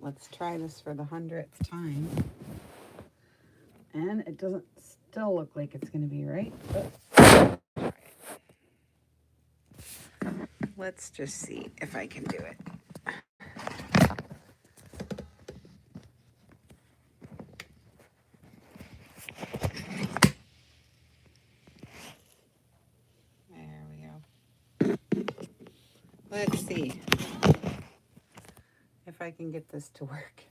Let's try this for the 100th time. And it doesn't still look like it's going to be right, but let's just see if I can do it. There we go. Let's see if I can get this to work.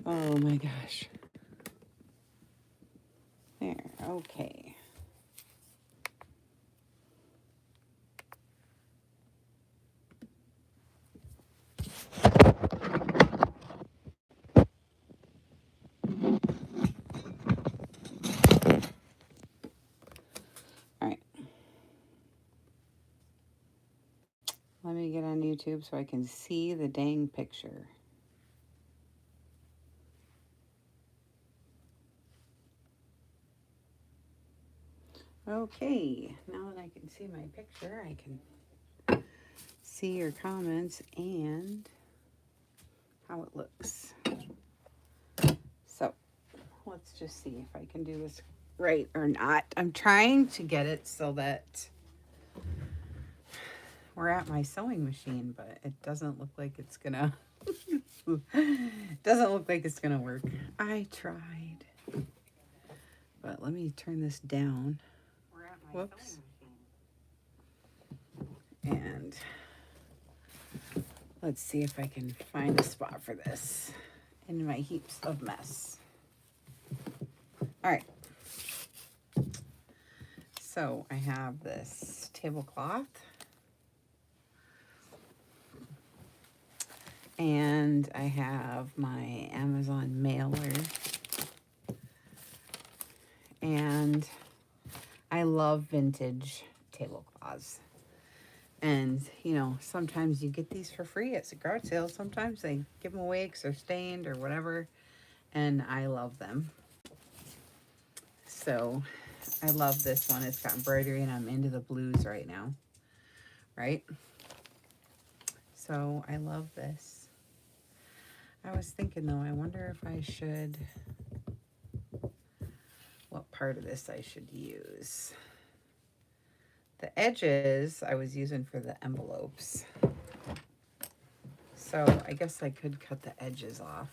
Oh my gosh. There, okay. All right. Let me get on YouTube so I can see the dang picture. Okay, now that I can see my picture, I can see your comments and how it looks. So let's just see if I can do this right or not. I'm trying to get it so that we're at my sewing machine, but it doesn't look like it's gonna doesn't look like it's gonna work. I tried. But let me turn this down. Whoops. And let's see if I can find a spot for this in my heaps of mess. All right. So I have this tablecloth. And I have my Amazon mailer. And I love vintage tablecloths. And, you know, sometimes you get these for free at garage sales. Sometimes they give them away because they're stained or whatever. And I love them. So I love this one. It's got embroidery and I'm into the blues right now. Right? So I love this. I was thinking though, I wonder if I should, what part of this I should use. The edges I was using for the envelopes. So I guess I could cut the edges off.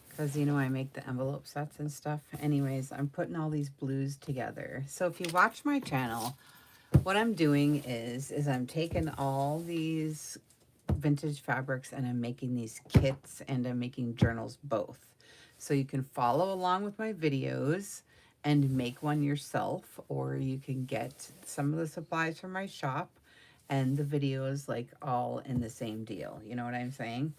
Because, you know, I make the envelope sets and stuff. Anyways, I'm putting all these blues together. So if you watch my channel, what I'm doing is I'm taking all these vintage fabrics and I'm making these kits and I'm making journals both. So you can follow along with my videos and make one yourself, or you can get some of the supplies from my shop and the videos like all in the same deal. You know what I'm saying?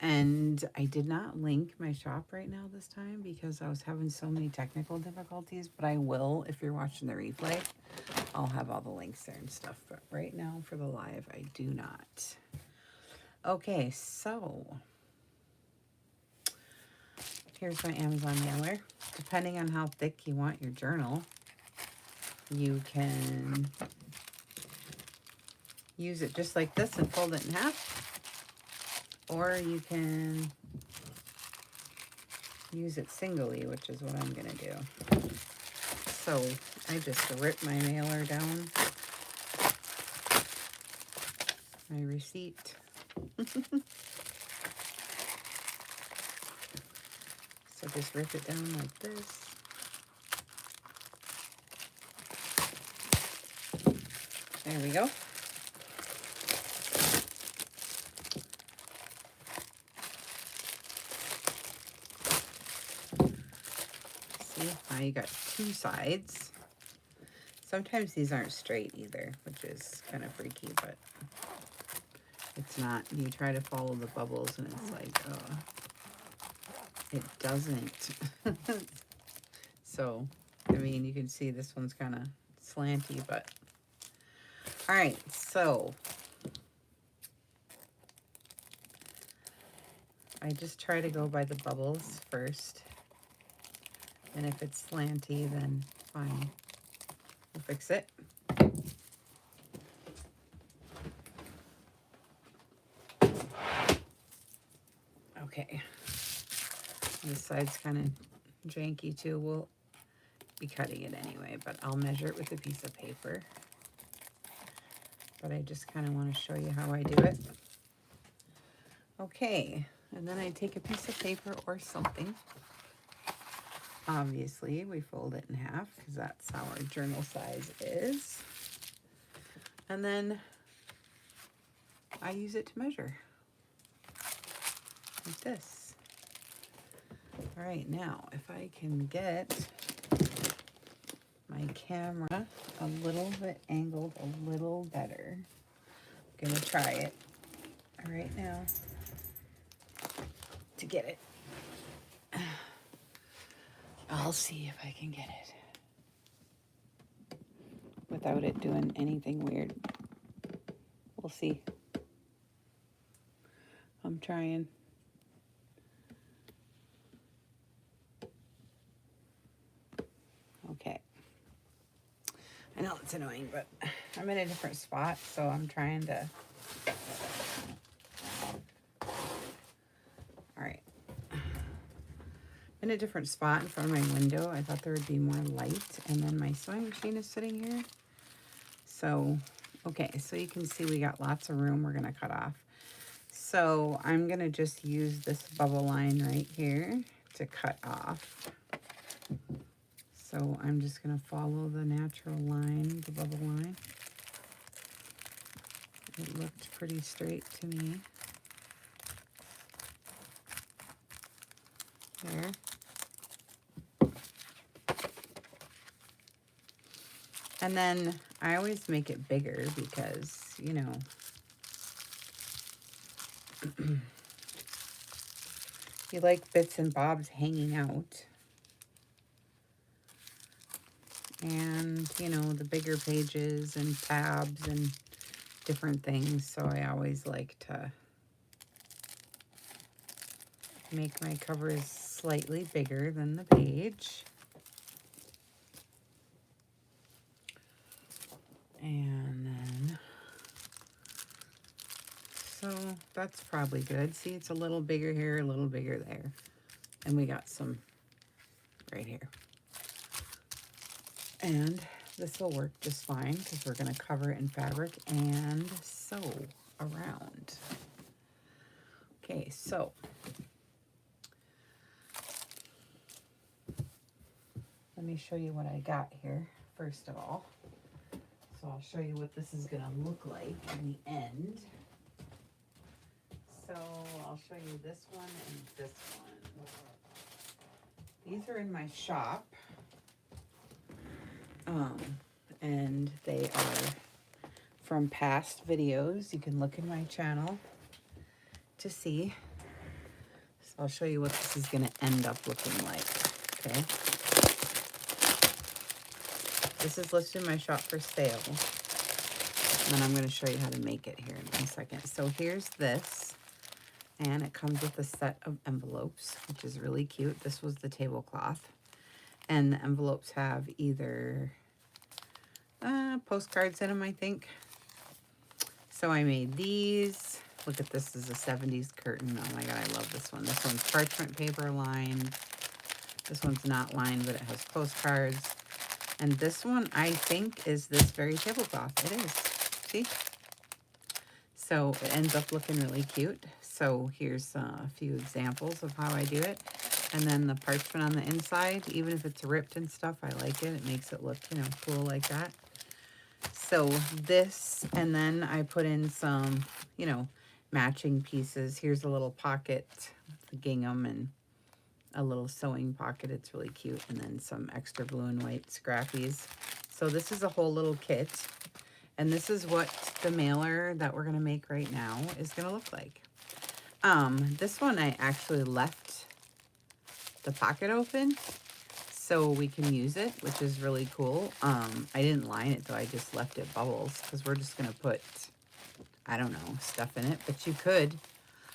And I did not link my shop right now this time because I was having so many technical difficulties, but I will if you're watching the replay. I'll have all the links there and stuff, but right now for the live, I do not. Okay, so here's my Amazon mailer. Depending on how thick you want your journal, you can use it just like this and fold it in half, or you can use it singly, which is what I'm gonna do. So I just ripped my mailer down, my receipt. So just rip it down like this. There we go. See, now you got two sides. Sometimes these aren't straight either, which is kind of freaky, but it's not. You try to follow the bubbles and it's like, it doesn't. So, I mean, you can see this one's kind of slanty, but all right, so I just try to go by the bubbles first. And if it's slanty, then fine. We'll fix it. Okay. This side's kind of janky too. We'll be cutting it anyway, but I'll measure it with a piece of paper. But I just kind of want to show you how I do it. Okay, and then I take a piece of paper or something. Obviously, we fold it in half because that's how our journal size is. And then I use it to measure, like this. All right, now if I can get my camera a little bit angled a little better, I'm gonna try it right now to get it. I'll see if I can get it without it doing anything weird. We'll see. I'm trying. Okay. I know it's annoying, but I'm in a different spot, so I'm trying to... All right. In a different spot in front of my window. I thought there would be more light, and then my sewing machine is sitting here. So, okay, so you can see we got lots of room we're gonna cut off. So I'm gonna just use this bubble line right here to cut off. So I'm just gonna follow the natural line, the bubble line. It looked pretty straight to me. There. And then I always make it bigger because, you know, you like bits and bobs hanging out. And, you know, the bigger pages and tabs and different things. So I always like to make my covers slightly bigger than the page. And then, so that's probably good. See, it's a little bigger here, a little bigger there. And we got some right here. And this will work just fine because we're going to cover it in fabric and sew around. Okay, so let me show you what I got here first of all. So I'll show you what this is going to look like in the end. So I'll show you this one and this one. These are in my shop. And they are from past videos. You can look in my channel to see. So I'll show you what this is going to end up looking like. Okay. This is listed in my shop for sale. And then I'm going to show you how to make it here in 1 second. So here's this. And it comes with a set of envelopes, which is really cute. This was the tablecloth. And the envelopes have either postcards in them, I think. So I made these. Look at this, is a 70s curtain. Oh my God, I love this one. This one's parchment paper lined. This one's not lined, but it has postcards. And this one, I think, is this very tablecloth. It is. See? So it ends up looking really cute. So here's a few examples of how I do it. And then the parchment on the inside, even if it's ripped and stuff, I like it. It makes it look, you know, cool like that. So this, and then I put in some, you know, matching pieces. Here's a little pocket with the gingham and a little sewing pocket. It's really cute. And then some extra blue and white scrappies. So this is a whole little kit. And this is what the mailer that we're going to make right now is going to look like. This one I actually left the pocket open so we can use it, which is really cool. I didn't line it though. I just left it bubbles because we're just going to put, I don't know, stuff in it. But you could.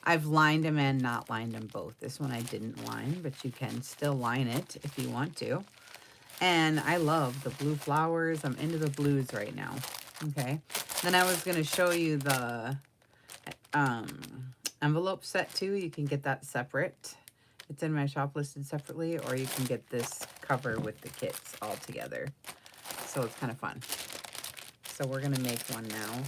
I've lined them and not lined them both. This one I didn't line, but you can still line it if you want to. And I love the blue flowers. I'm into the blues right now. Okay. Then I was going to show you the envelope set too. You can get that separate. It's in my shop listed separately, or you can get this cover with the kits all together. So it's kind of fun. So we're gonna make one now.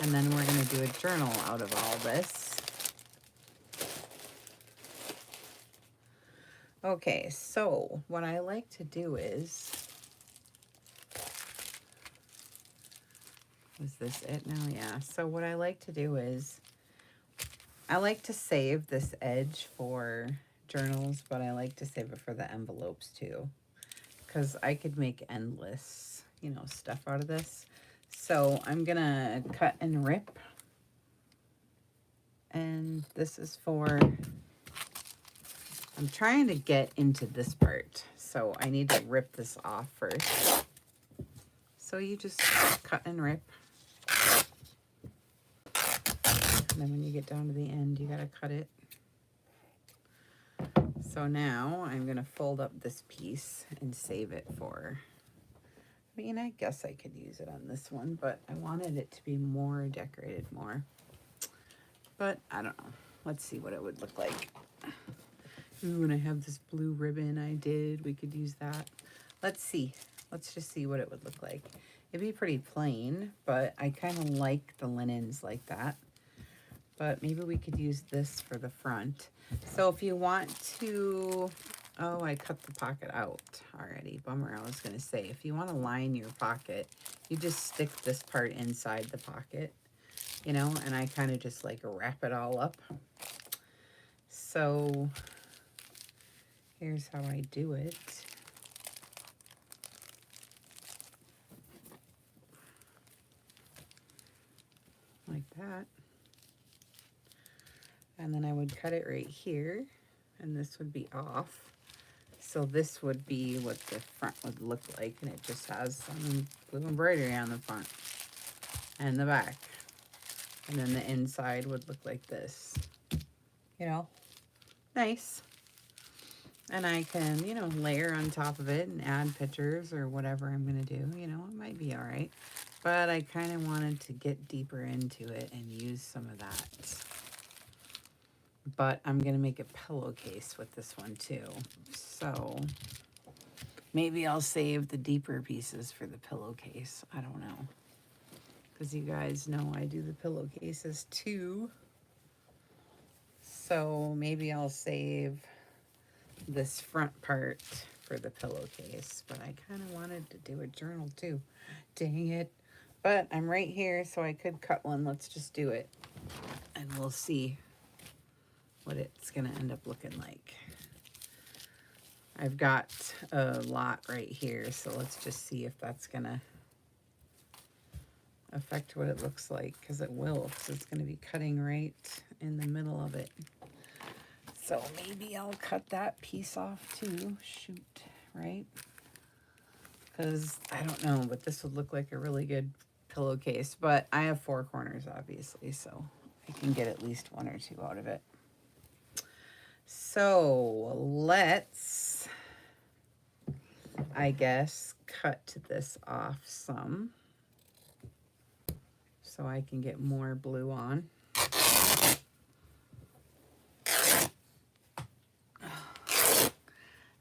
And then we're gonna do a journal out of all this. Okay, so what I like to do is this it now? Yeah. So what I like to do is I like to save this edge for journals, but I like to save it for the envelopes too, because I could make endless, you know, stuff out of this. So I'm gonna cut and rip, and this is for, I'm trying to get into this part, so I need to rip this off first. So you just cut and rip. And then when you get down to the end, you gotta cut it. So now I'm gonna fold up this piece and save it for, I mean, I guess I could use it on this one, but I wanted it to be more decorated more. But I don't know. Let's see what it would look like. Ooh, and I have this blue ribbon I did. We could use that. Let's see. Let's just see what it would look like. It'd be pretty plain, but I kind of like the linens like that. But maybe we could use this for the front. So if you want to, oh, I cut the pocket out already. Bummer, I was gonna say, if you want to line your pocket, you just stick this part inside the pocket, you know, and I kind of just like wrap it all up. So here's how I do it. Like that. And then I would cut it right here, and this would be off. So this would be what the front would look like, and it just has some blue embroidery on the front and the back. And then the inside would look like this, you know, nice. And I can, you know, layer on top of it and add pictures or whatever I'm gonna do, you know, it might be all right. But I kind of wanted to get deeper into it and use some of that. But I'm gonna make a pillowcase with this one too. So maybe I'll save the deeper pieces for the pillowcase. I don't know. Because you guys know I do the pillowcases too. So maybe I'll save this front part for the pillowcase. But I kind of wanted to do a journal too. Dang it. But I'm right here, so I could cut one. Let's just do it. And we'll see what it's gonna end up looking like. I've got a lot right here, so let's just see if that's gonna affect what it looks like, because it will, because it's gonna be cutting right in the middle of it. So maybe I'll cut that piece off too. Shoot, right? Because I don't know, but this would look like a really good pillowcase. But I have 4 corners, obviously, so I can get at least 1 or 2 out of it. So let's, I guess, cut this off some so I can get more blue on.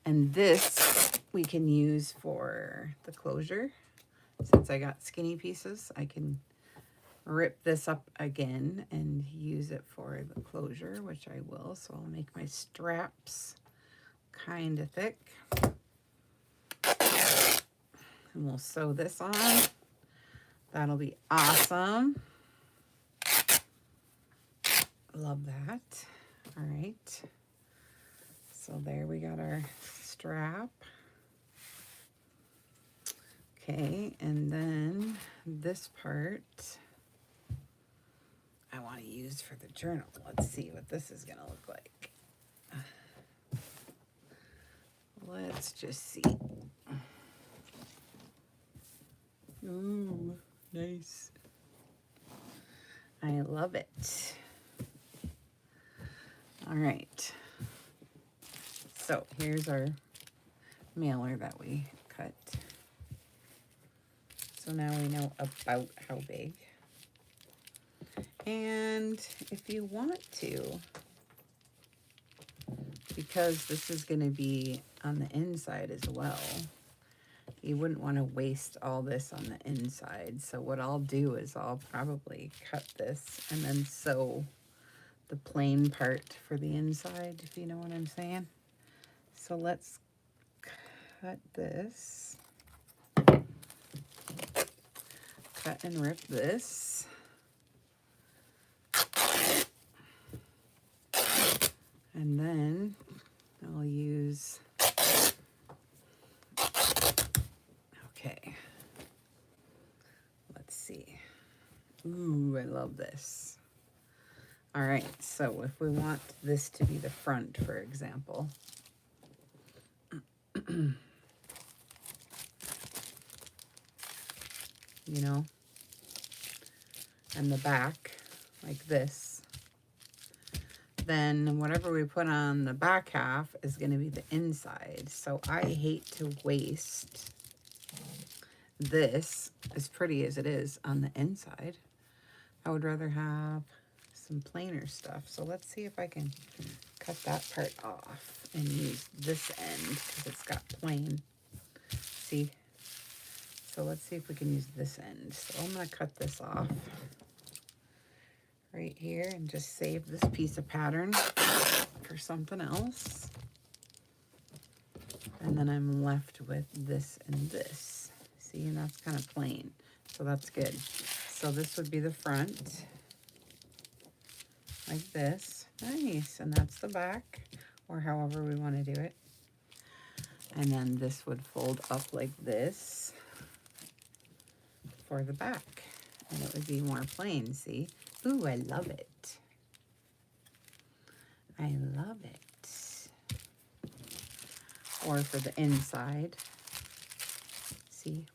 And this we can use for the closure. Since I got skinny pieces, I can rip this up again and use it for the closure, which I will. So I'll make my straps kind of thick. And we'll sew this on. That'll be awesome. Love that. All right. So there we got our strap. Okay, and then this part I want to use for the journal. Let's see what this is going to look like. Let's just see. Ooh, nice. I love it. All right. So here's our mailer that we cut. So now we know about how big. And if you want to, because this is going to be on the inside as well, you wouldn't want to waste all this on the inside. So what I'll do is I'll probably cut this and then sew the plain part for the inside, if you know what I'm saying. So let's cut this. Cut and rip this. And then I'll use, okay, let's see. Ooh, I love this. All right, so if we want this to be the front, for example, you know, and the back, like this, then whatever we put on the back half is going to be the inside. So I hate to waste this, as pretty as it is, on the inside. I would rather have some plainer stuff. So let's see if I can cut that part off and use this end because it's got plain. See? So let's see if we can use this end. So I'm going to cut this off right here and just save this piece of pattern for something else. And then I'm left with this and this. See, and that's kind of plain. So that's good. So this would be the front, like this. Nice. And that's the back, or however we want to do it. And then this would fold up like this for the back. And it would be more plain, see? Ooh, I love it. I love it. Or for the inside. See?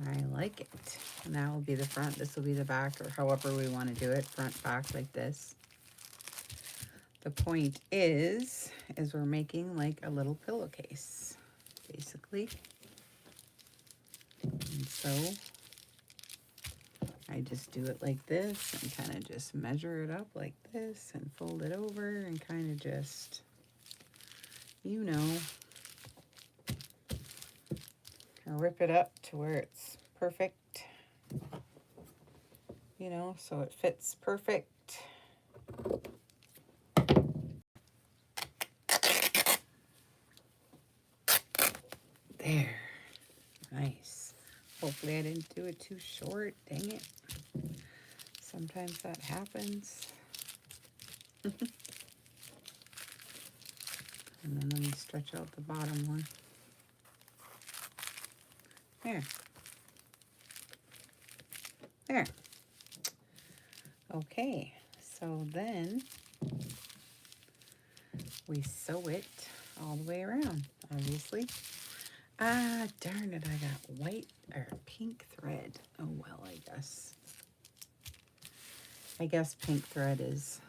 I like it. And that will be the front. This will be the back, or however we want to do it. Front, back, like this. The point is we're making like a little pillowcase, basically. And so I just do it like this and kind of just measure it up like this and fold it over and kind of just, you know, rip it up to where it's perfect, you know, so it fits perfect. There. Nice. Hopefully I didn't do it too short. Dang it. Sometimes that happens. And then let me stretch out the bottom one. There. There. Okay. So then we sew it all the way around, obviously. Ah, darn it, I got white or pink thread. Oh, well, I guess pink thread is,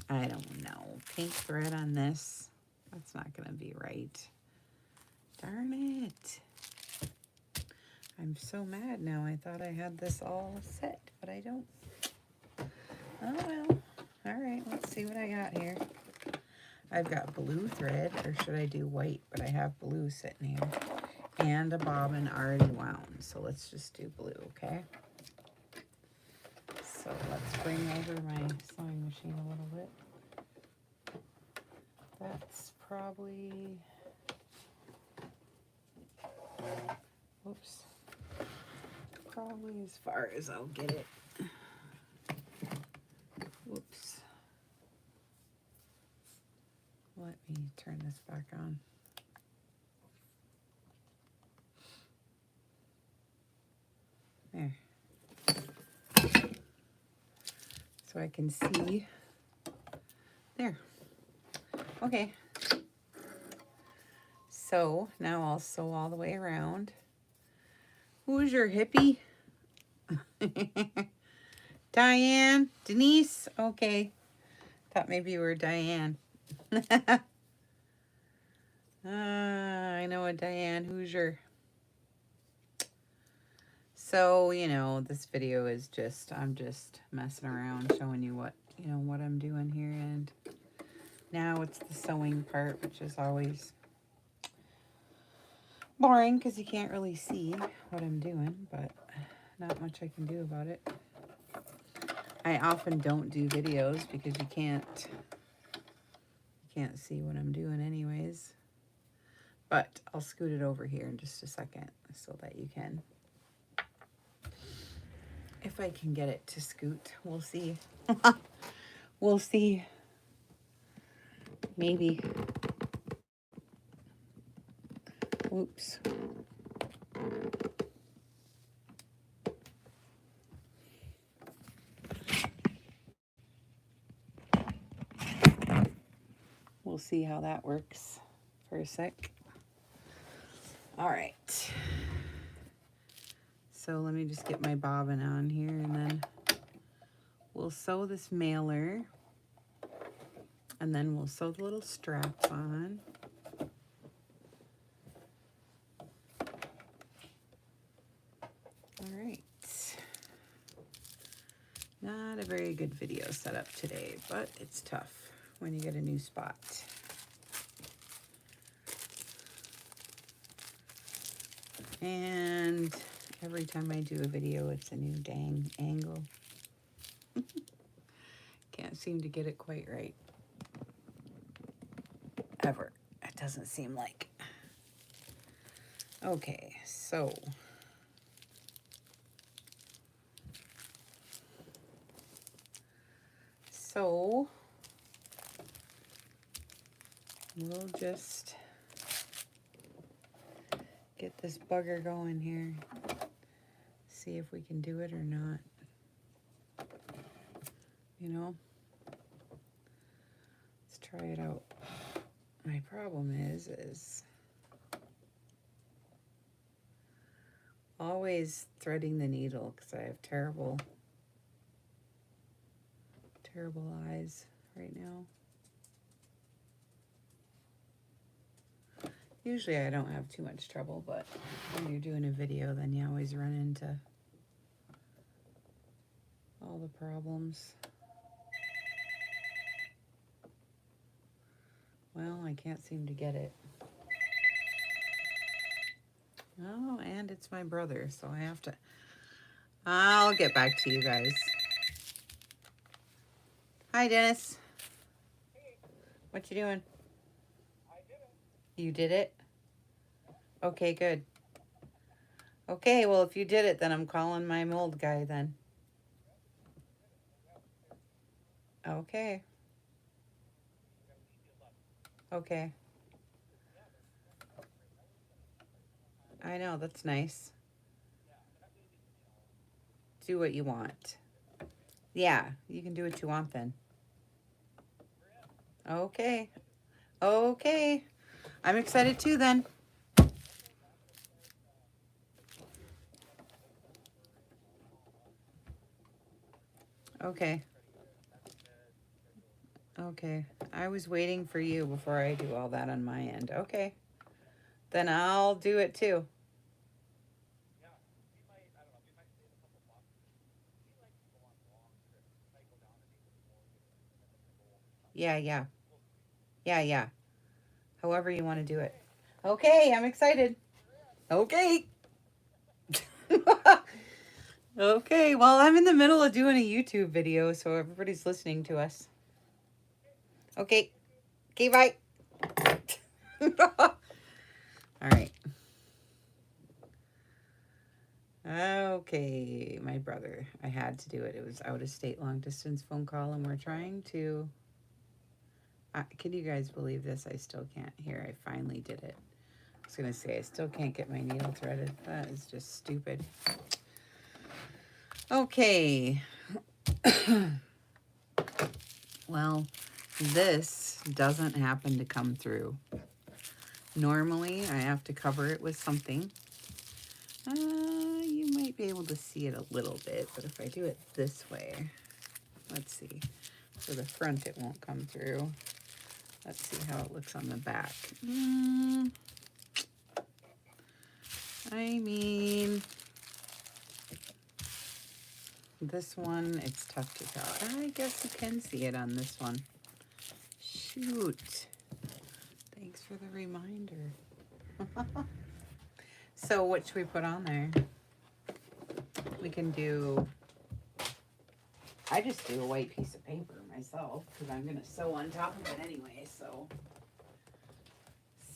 I don't know. Pink thread on this, that's not going to be right. Darn it. I'm so mad now. I thought I had this all set, but I don't. Oh, well. All right, let's see what I got here. I've got blue thread, or should I do white? But I have blue sitting here. And a bobbin already wound. So let's just do blue, okay? So let's bring over my sewing machine a little bit. That's probably, whoops, probably as far as I'll get it. Whoops. Let me turn this back on. There. So I can see. There. Okay. So now I'll sew all the way around. Who's your hippie? Diane? Denise? Okay. Thought maybe you were Diane. I know a Diane Hoosier. So, you know, this video is just, I'm just messing around, showing you what, you know, what I'm doing here. And now it's the sewing part, which is always boring because you can't really see what I'm doing, but not much I can do about it. I often don't do videos because you can't see what I'm doing anyways. But I'll scoot it over here in just a second so that you can. If I can get it to scoot, we'll see. We'll see. Maybe. Oops. We'll see how that works for a sec. All right. So let me just get my bobbin on here and then we'll sew this mailer and then we'll sew the little strap on. All right. Not a very good video setup today, but it's tough when you get a new spot. And every time I do a video, it's a new dang angle. Can't seem to get it quite right. Ever. It doesn't seem like. Okay, so. We'll just get this bugger going here. See if we can do it or not. You know? Let's try it out. My problem is always threading the needle because I have terrible eyes right now. Usually I don't have too much trouble, but when you're doing a video, then you always run into all the problems. Well, I can't seem to get it. Oh, and it's my brother, so I have to... I'll get back to you guys. Hi, Dennis. What you doing? I did it. You did it? Okay, good. Okay, well, if you did it, then I'm calling my mold guy then. Okay. Okay. I know, that's nice. Do what you want. Yeah, you can do what you want then. Okay. Okay. I'm excited too then. Okay. Okay. I was waiting for you before I do all that on my end. Okay. Then I'll do it too. Yeah, yeah. Yeah, yeah. However you want to do it. Okay, I'm excited. Okay. Okay, well, I'm in the middle of doing a YouTube video, so everybody's listening to us. Okay. Okay, bye. All right. Okay, my brother. I had to do it. It was out of state long distance phone call, and we're trying to... can you guys believe this? I still can't hear. I finally did it. I was going to say, I still can't get my needle threaded. That is just stupid. Okay. Well, this doesn't happen to come through. Normally, I have to cover it with something. You might be able to see it a little bit, but if I do it this way, let's see. For the front, it won't come through. Let's see how it looks on the back. I mean, this one, it's tough to tell. I guess you can see it on this one. Shoot. Thanks for the reminder. So what should we put on there? We can do, I just do a white piece of paper myself because I'm going to sew on top of it anyway.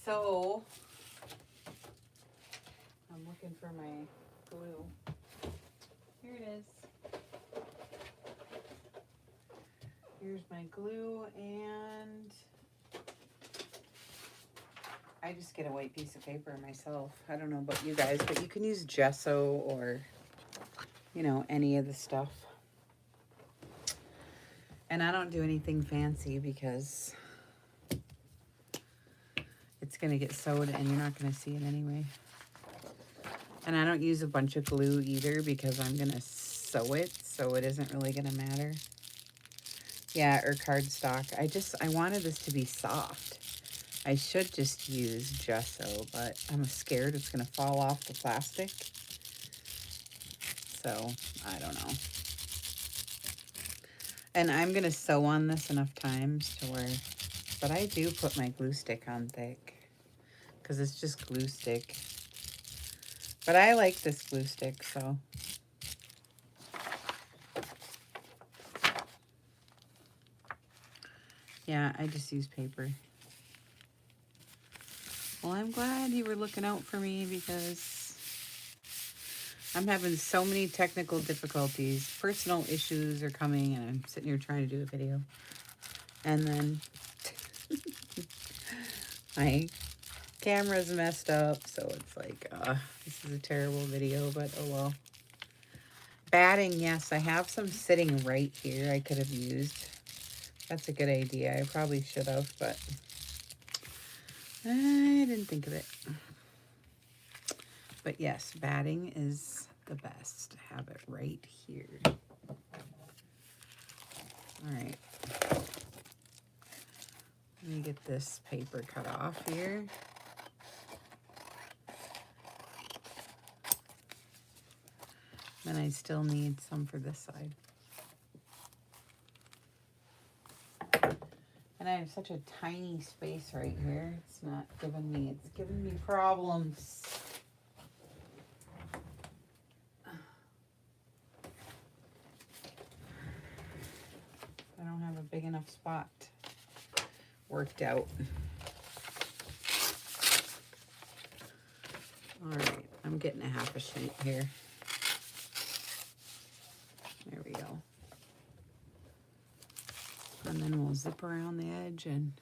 So I'm looking for my glue. Here it is. Here's my glue, and I just get a white piece of paper myself. I don't know about you guys, but you can use gesso or, you know, any of the stuff. And I don't do anything fancy because it's going to get sewed and you're not going to see it anyway. And I don't use a bunch of glue either because I'm going to sew it, so it isn't really going to matter. Yeah, or cardstock. I wanted this to be soft. I should just use gesso, but I'm scared it's going to fall off the plastic. So, I don't know. And I'm going to sew on this enough times to where, but I do put my glue stick on thick because it's just glue stick. But I like this glue stick, so. Yeah, I just use paper. Well, I'm glad you were looking out for me because I'm having so many technical difficulties. Personal issues are coming and I'm sitting here trying to do a video. And then my camera's messed up, so it's like, this is a terrible video, but oh well. Batting, yes, I have some sitting right here I could have used. That's a good idea. I probably should have, but I didn't think of it. But yes, batting is the best. Have it right here. All right. Let me get this paper cut off here. Then I still need some for this side. And I have such a tiny space right here. It's giving me problems. I don't have a big enough spot worked out. All right, I'm getting a half a sheet here. There we go. And then we'll zip around the edge and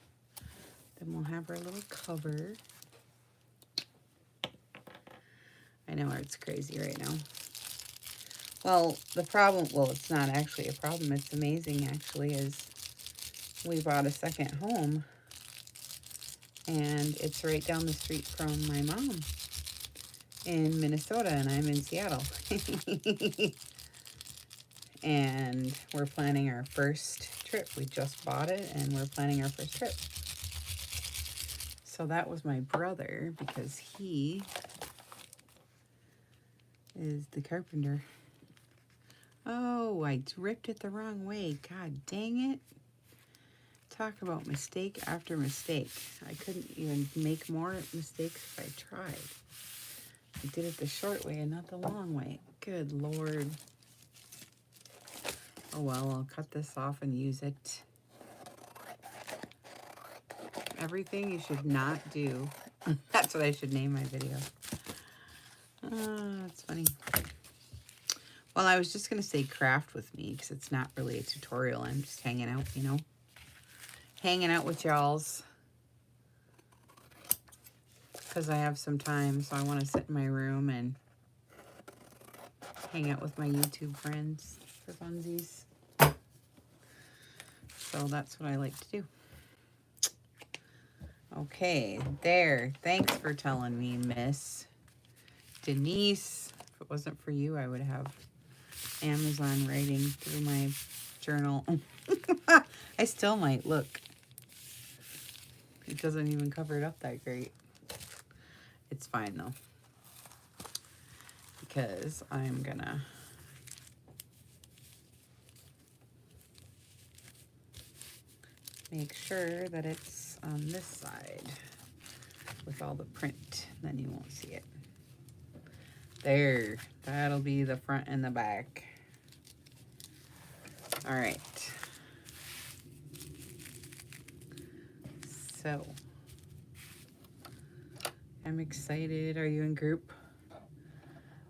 then we'll have our little cover. I know it's crazy right now. Well, the problem, well, it's not actually a problem. It's amazing actually, is we bought a second home and it's right down the street from my mom in Minnesota and I'm in Seattle. And we're planning our first trip. We just bought it and we're planning our first trip. So that was my brother because he is the carpenter. Oh, I ripped it the wrong way. God dang it. Talk about mistake after mistake. I couldn't even make more mistakes if I tried. I did it the short way and not the long way. Good Lord. Oh well, I'll cut this off and use it. Everything you should not do. That's what I should name my video. That's funny. Well, I was just going to say craft with me because it's not really a tutorial. I'm just hanging out, you know. Hanging out with y'alls. Because I have some time, so I want to sit in my room and hang out with my YouTube friends for funsies. So that's what I like to do. Okay, there. Thanks for telling me, Miss Denise. If it wasn't for you, I would have Amazon writing through my journal. I still might look. It doesn't even cover it up that great. It's fine though, because I'm gonna make sure that it's on this side with all the print, then you won't see it. There, that'll be the front and the back. All right. So, I'm excited. Are you in group?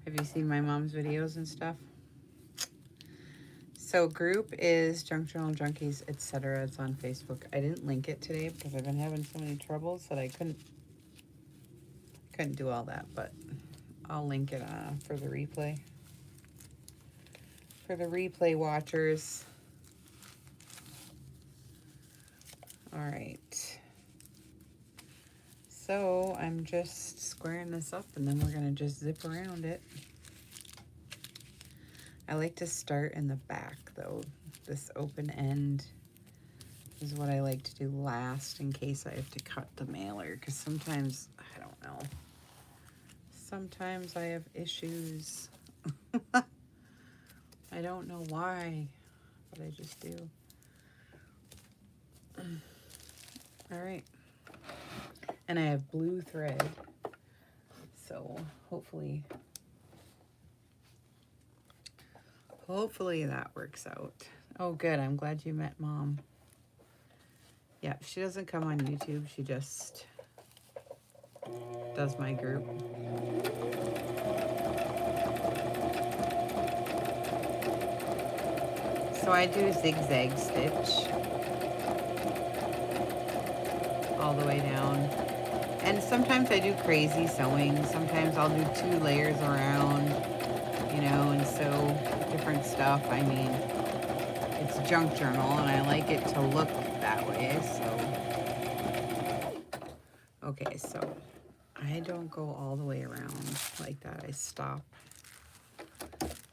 Have you seen my mom's videos and stuff? So group is Junk Journal Junkies, etc. It's on Facebook. I didn't link it today because I've been having so many troubles that I couldn't do all that, but I'll link it for the replay. For the replay watchers. All right. So I'm just squaring this up and then we're gonna just zip around it. I like to start in the back though. This open end is what I like to do last in case I have to cut the mailer, because sometimes, I don't know, sometimes I have issues. I don't know why, but I just do. All right. And I have blue thread, so hopefully that works out. Oh, good. I'm glad you met Mom. Yeah, she doesn't come on YouTube. She just does my group. So I do a zigzag stitch all the way down. And sometimes I do crazy sewing. Sometimes I'll do 2 layers around, you know, and sew different stuff. I mean, it's junk journal and I like it to look that way, so. Okay, so I don't go all the way around like that. I stop,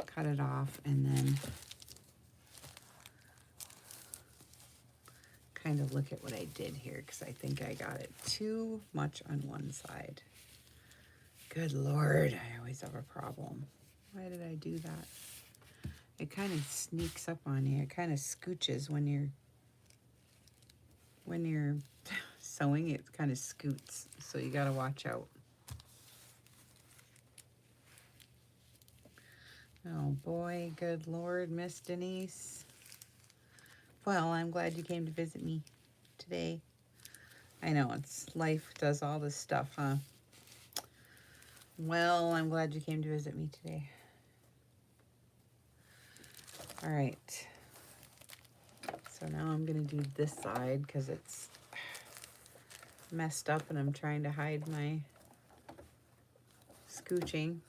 cut it off, and then kind of look at what I did here, because I think I got it too much on one side. Good Lord, I always have a problem. Why did I do that? It kind of sneaks up on you. It kind of scooches when you're sewing. It kind of scoots, so you got to watch out. Oh boy, good Lord, Miss Denise. Well, I'm glad you came to visit me today. I know, it's life does all this stuff, huh? Well, I'm glad you came to visit me today. All right. So now I'm going to do this side because it's messed up and I'm trying to hide my scooching.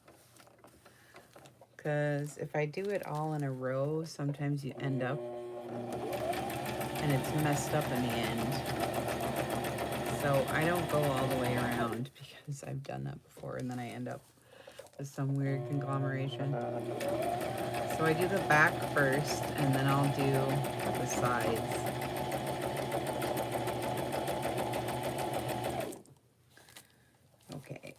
Because if I do it all in a row, sometimes you end up and it's messed up in the end. So I don't go all the way around because I've done that before and then I end up with some weird conglomeration. So I do the back first and then I'll do the sides. Okay.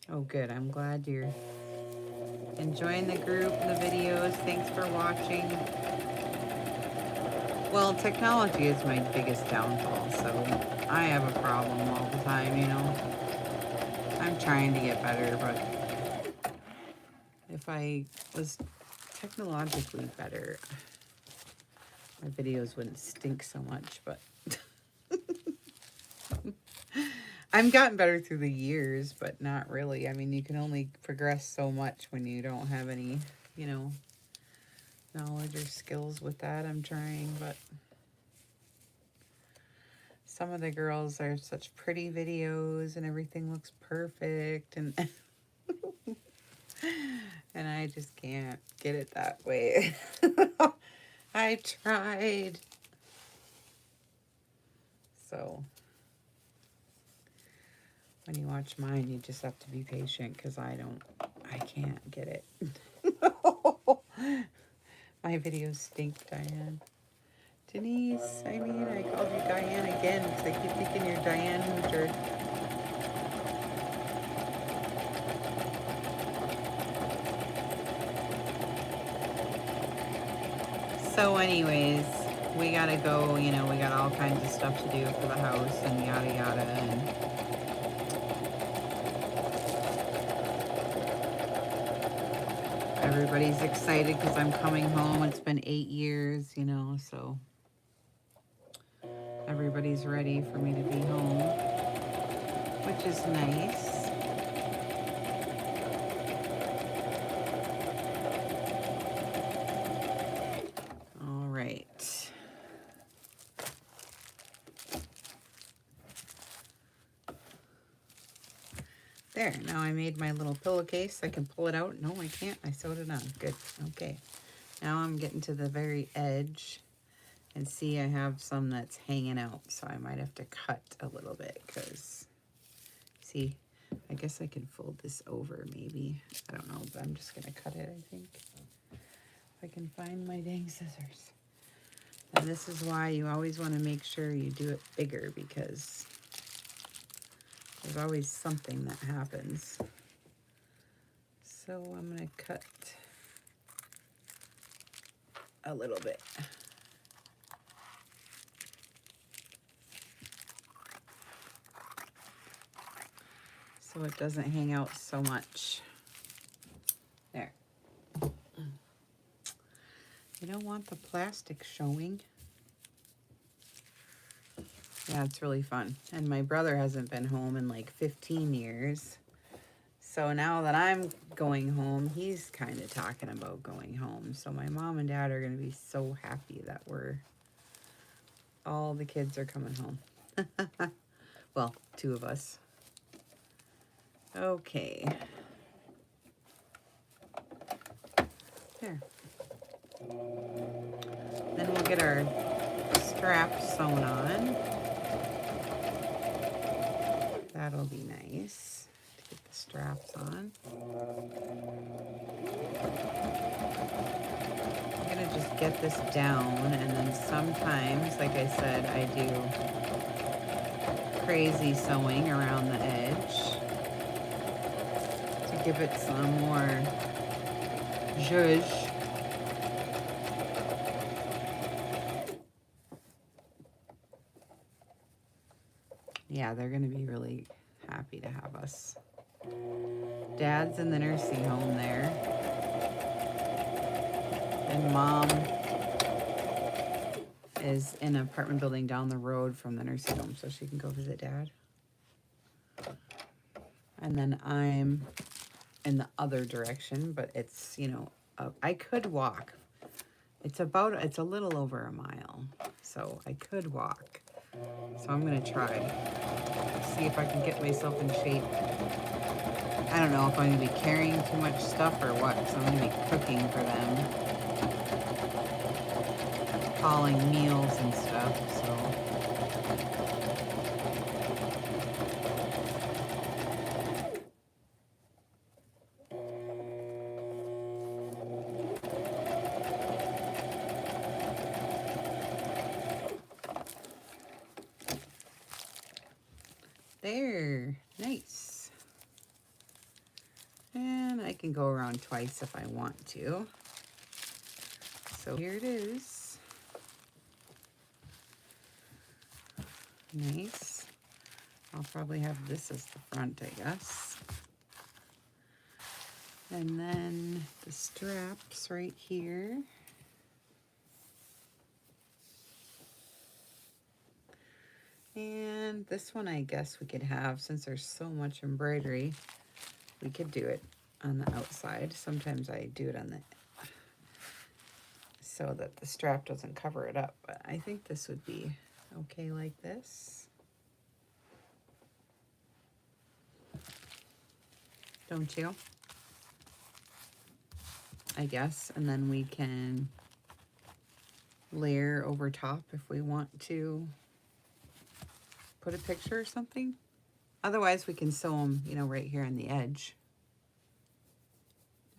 Oh, good. I'm glad you're enjoying the group and the videos. Thanks for watching. Well, technology is my biggest downfall, so I have a problem all the time, you know. I'm trying to get better, but if I was technologically better, my videos wouldn't stink so much, but I've gotten better through the years, but not really. I mean, you can only progress so much when you don't have any, you know, knowledge or skills with that. I'm trying, but some of the girls are such pretty videos and everything looks perfect, and and I just can't get it that way. I tried. So when you watch mine, you just have to be patient because I I can't get it. My videos stink, Diane. Denise, I mean, I called you Diane again because I keep thinking you're Diane Hooter. So anyways, we gotta go, you know, we got all kinds of stuff to do for the house and yada yada, and everybody's excited because I'm coming home. It's been 8 years, you know, so everybody's ready for me to be home, which is nice. All right. There, now I made my little pillowcase. I can pull it out. No, I can't. I sewed it on. Good. Okay. Now I'm getting to the very edge. And see, I have some that's hanging out. So I might have to cut a little bit because, see, I guess I can fold this over maybe. I don't know, but I'm just going to cut it, I think. If I can find my dang scissors. And this is why you always want to make sure you do it bigger because there's always something that happens. So I'm going to cut a little bit. So it doesn't hang out so much. There. You don't want the plastic showing. Yeah, it's really fun. And my brother hasn't been home in like 15 years. So now that I'm going home, he's kind of talking about going home. So my mom and dad are going to be so happy that all the kids are coming home. Well, 2 of us. Okay. There. Then we'll get our strap sewn on. That'll be nice to get the straps on. I'm gonna just get this down, and then sometimes, like I said, I do crazy sewing around the edge to give it some more zhuzh. Yeah, they're gonna be really happy to have us. Dad's in the nursing home there. And Mom is in an apartment building down the road from the nursing home, so she can go visit Dad. And then I'm in the other direction, but it's, you know, I could walk. It's a little over a mile, so I could walk. So I'm gonna try, see if I can get myself in shape. I don't know if I'm gonna be carrying too much stuff or what, so I'm gonna be cooking for them. Hauling meals and stuff, so. There, nice. And I can go around twice if I want to. So here it is. Nice. I'll probably have this as the front, I guess. And then the straps right here. And this one I guess we could have, since there's so much embroidery, we could do it on the outside. Sometimes I do it on the, so that the strap doesn't cover it up, but I think this would be okay like this. Don't you? I guess, and then we can layer over top if we want to put a picture or something. Otherwise we can sew them, you know, right here on the edge.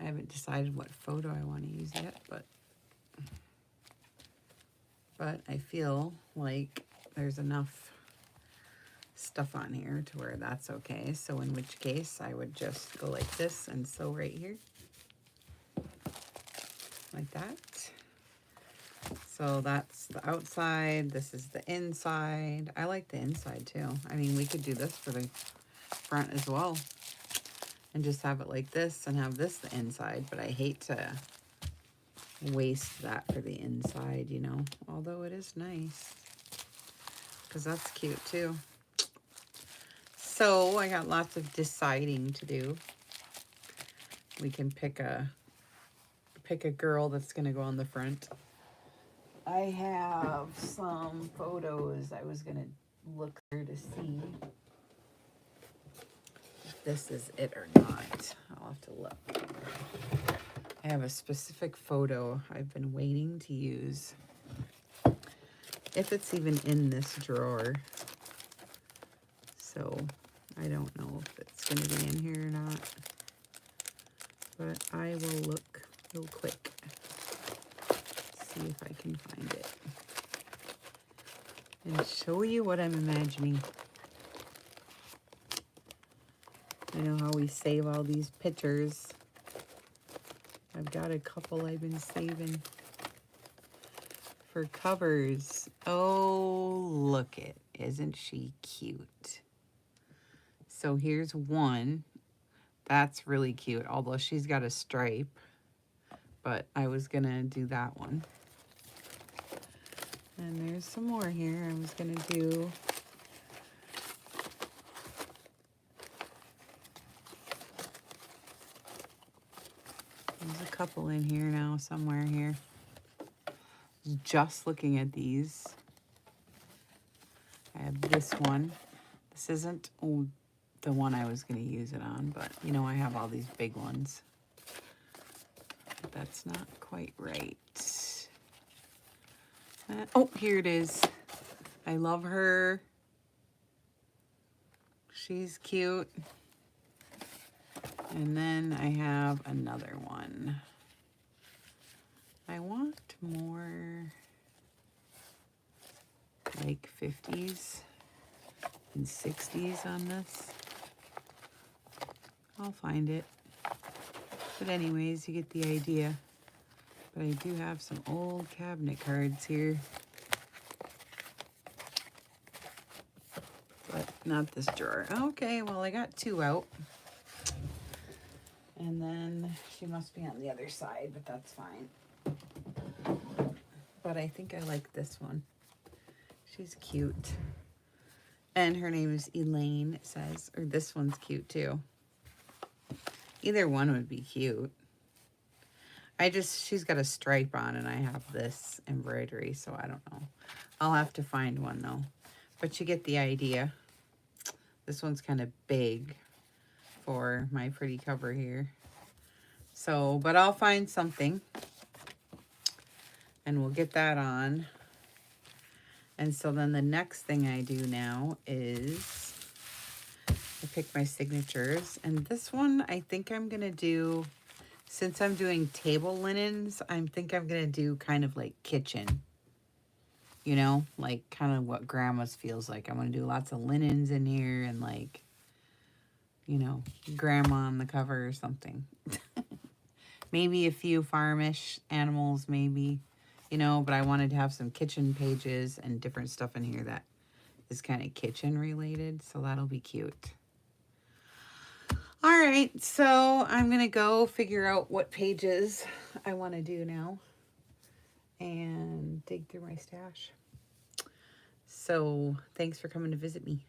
I haven't decided what photo I want to use yet, but I feel like there's enough stuff on here to where that's okay. So in which case I would just go like this and sew right here. Like that. So that's the outside. This is the inside. I like the inside too. I mean, we could do this for the front as well. And just have it like this and have this the inside. But I hate to waste that for the inside, you know. Although it is nice. Because that's cute too. So I got lots of deciding to do. We can pick a girl that's going to go on the front. I have some photos I was going to look through to see if this is it or not. I'll have to look. I have a specific photo I've been waiting to use. If it's even in this drawer. So I don't know if it's going to be in here or not. But I will look real quick. See if I can find it. And show you what I'm imagining. I know how we save all these pictures. I've got a couple I've been saving for covers. Oh, look it. Isn't she cute? So here's one. That's really cute, although she's got a stripe. But I was gonna do that one. And there's some more here. I was gonna do there's a couple in here now, somewhere here. Just looking at these. I have this one. This isn't the one I was going to use it on, but you know, I have all these big ones. But that's not quite right. Oh, here it is. I love her. She's cute. And then I have another one. I want more like 50s and 60s on this. I'll find it. But anyways, you get the idea. But I do have some old cabinet cards here. But not this drawer. Okay, well, I got two out. And then she must be on the other side, but that's fine. But I think I like this one. She's cute. And her name is Elaine, it says. Or this one's cute too. Either one would be cute. She's got a stripe on and I have this embroidery, so I don't know. I'll have to find one though. But you get the idea. This one's kind of big for my pretty cover here. So, but I'll find something. And we'll get that on. And so then the next thing I do now is I pick my signatures. And this one, I think I'm going to do, since I'm doing table linens, I think I'm going to do kind of like kitchen. You know, like kind of what grandma's feels like. I'm going to do lots of linens in here and like, you know, grandma on the cover or something. Maybe a few farmish animals, maybe. You know, but I wanted to have some kitchen pages and different stuff in here that is kind of kitchen related. So that'll be cute. All right. So I'm going to go figure out what pages I want to do now. And dig through my stash. So thanks for coming to visit me.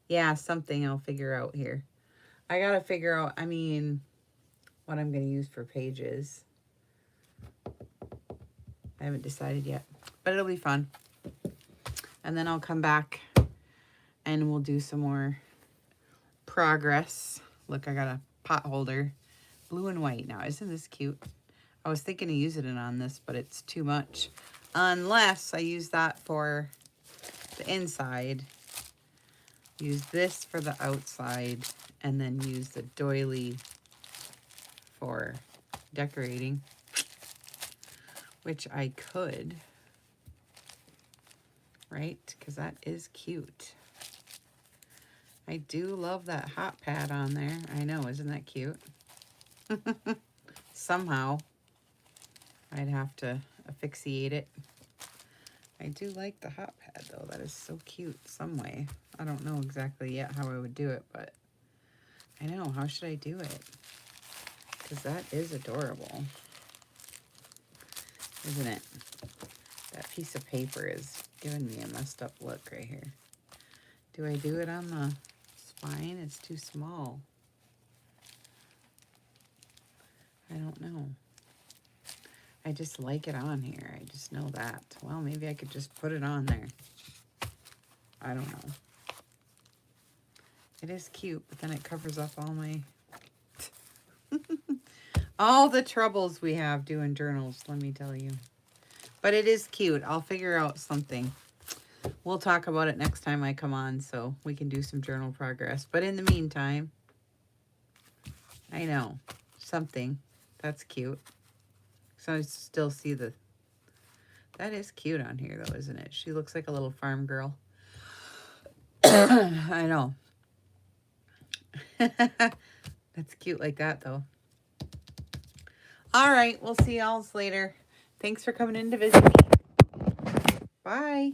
Yeah, something I'll figure out here. I got to figure out, I mean, what I'm going to use for pages. I haven't decided yet, but it'll be fun. And then I'll come back and we'll do some more progress. Look, I got a pot holder, blue and white now. Isn't this cute? I was thinking of using it on this, but it's too much. Unless I use that for the inside. Use this for the outside. And then use the doily for decorating, which I could, right? Because that is cute. I do love that hot pad on there. I know, isn't that cute? Somehow, I'd have to asphyxiate it. I do like the hot pad though. That is so cute some way. I don't know exactly yet how I would do it, but I know. How should I do it? Because that is adorable. Isn't it? That piece of paper is giving me a messed up look right here. Do I do it on the spine? It's too small. I don't know. I just like it on here. I just know that. Well, maybe I could just put it on there. I don't know. It is cute, but then it covers up all my... all the troubles we have doing journals, let me tell you. But it is cute. I'll figure out something. We'll talk about it next time I come on so we can do some journal progress. But in the meantime, I know, something. That's cute. So I still see the... That is cute on here though, isn't it? She looks like a little farm girl. I know. That's cute like that though. All right, we'll see y'all later. Thanks for coming in to visit me. Bye.